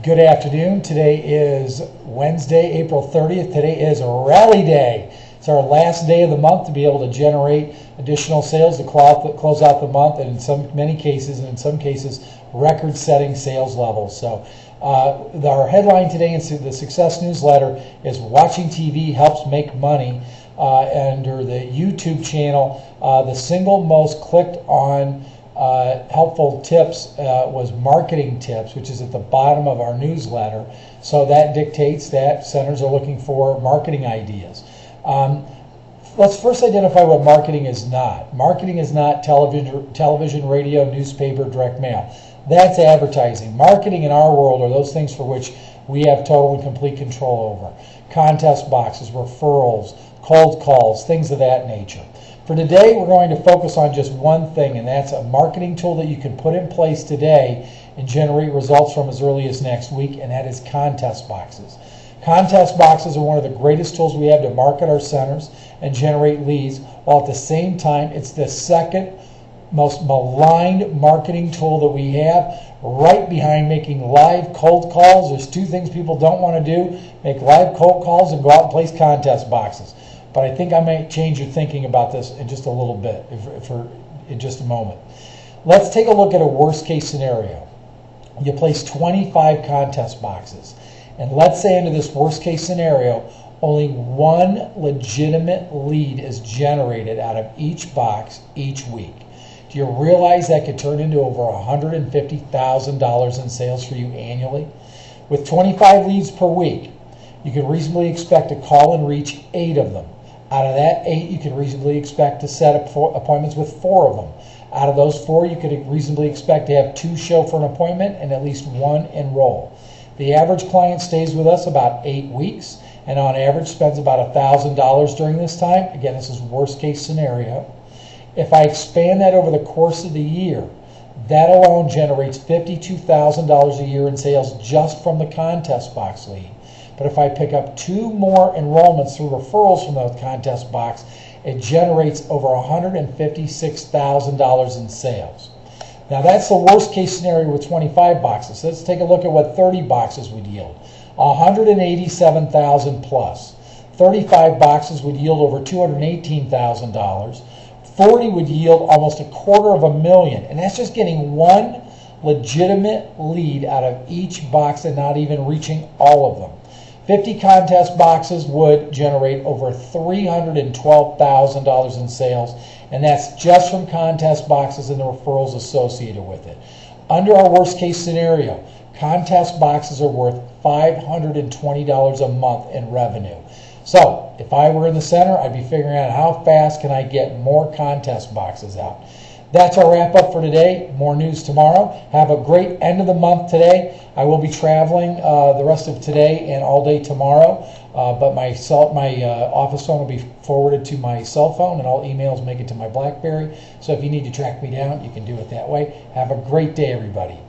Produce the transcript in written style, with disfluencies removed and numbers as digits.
Good afternoon. Today is Wednesday, April 30th. Today is Rally Day. It's our last day of the month to be able to generate additional sales to close out the month, and in many cases, record-setting sales levels. So our headline today in the Success Newsletter is "Watching TV Helps Make Money." Under the YouTube channel, the single most clicked on helpful tips was marketing tips, which is at the bottom of our newsletter. So that dictates that centers are looking for marketing ideas. Let's first identify what marketing is not. Marketing is not television, radio, newspaper, direct mail. That's advertising. Marketing in our world are those things for which we have total and complete control over. Contest boxes, referrals, cold calls, things of that nature. For today, we're going to focus on just one thing, and that's a marketing tool that you can put in place today and generate results from as early as next week, and that is contest boxes. Contest boxes are one of the greatest tools we have to market our centers and generate leads, while at the same time, it's the second most maligned marketing tool that we have, right behind making live cold calls. There's two things people don't want to do: make live cold calls and go out and place contest boxes. But I think I might change your thinking about this in just a little bit, in just a moment. Let's take a look at a worst case scenario. You place 25 contest boxes, and let's say under this worst case scenario, only one legitimate lead is generated out of each box each week. Do you realize that could turn into over $150,000 in sales for you annually? With 25 leads per week, you can reasonably expect to call and reach 8 of them. Out of that 8, you can reasonably expect to set up appointments with 4 of them. Out of those 4, you could reasonably expect to have 2 show for an appointment and at least 1 enroll. The average client stays with us about 8 weeks and on average spends about $1,000 during this time. Again, this is worst case scenario. If I expand that over the course of the year, that alone generates $52,000 a year in sales just from the contest box lead. But if I pick up 2 more enrollments through referrals from the contest box, it generates over $156,000 in sales. Now that's the worst case scenario with 25 boxes. Let's take a look at what 30 boxes would yield. $187,000 plus. 35 boxes would yield over $218,000. 40 would yield almost $250,000, and that's just getting one legitimate lead out of each box and not even reaching all of them. 50 contest boxes would generate over $312,000 in sales, and that's just from contest boxes and the referrals associated with it. Under our worst case scenario, contest boxes are worth $520 a month in revenue. So if I were in the center, I'd be figuring out how fast can I get more contest boxes out. That's our wrap up for today. More news tomorrow. Have a great end of the month today. I will be traveling the rest of today and all day tomorrow, but my office phone will be forwarded to my cell phone, and all emails make it to my BlackBerry. So if you need to track me down, you can do it that way. Have a great day, everybody.